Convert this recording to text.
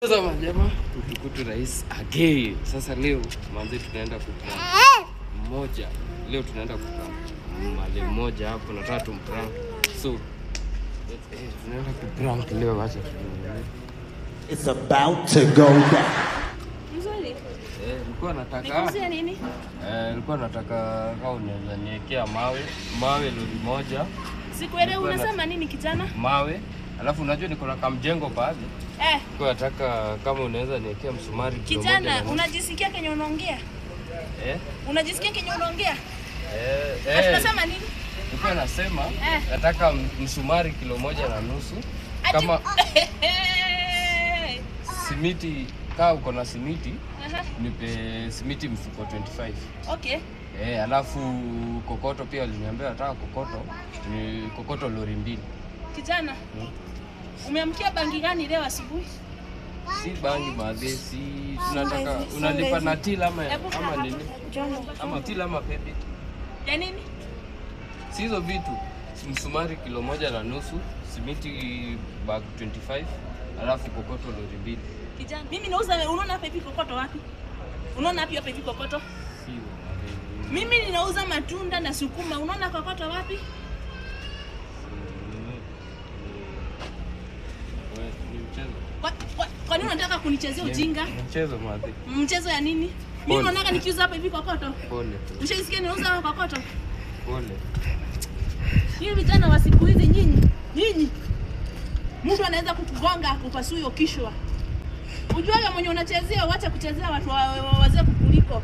Sasa majama tukutu rais again. Sasa leo manzi tunaenda kuprank mmoja. Leo tunaenda kuprank mali mmoja hapo, nataka tumprank. So tunaenda kuprank leo, acha it's about to go down. Mzuri. Nilikuwa nataka nikuzie nini? Nilikuwa nataka kama unaweza niekea mawe lori moja. Sikuelewi unasema nini kijana? Mawe. Alafu unajua niko na kamjengo pale. Kwa nataka kama unaweza niekea msumari kidogo. Kijana, unajisikia kenye unaongea? Unajisikia kenye unaongea? Unasema nini? Nilikuwa nasema nataka msumari kilo 1.5 kama simiti, kama uko na simiti nipe simiti mfuko 25. Okay. Alafu kokoto pia aliniambia nataka kokoto, ni kokoto lori 2. Kijana, umeamkia bangi gani leo asubuhi? Si bangi madesi, tunataka unalipa na tila ama nini? Ama tila ama pepe. Ya nini? Si hizo vitu. Msumari kilo 1.5, simiti bag 25, alafu kokoto lori 2. Kijana, mimi nauza, unaona pepe kokoto wapi? Unaona wapi pepe kokoto? Mimi ninauza matunda na sukuma, unaona kokoto wapi? Kwa nini unataka kunichezea ujinga? Mchezo madhi. Mchezo ya nini? Mimi unaona nikiuza hapa hivi kokoto? Pole. Ushasikia ninauza kokoto? Pole. Hivi vijana wa siku hizi nyinyi. Mtu anaweza kukugonga akupasue kichwa. Unajua mwenye unachezea, uache kuchezea watu wazee kukuliko.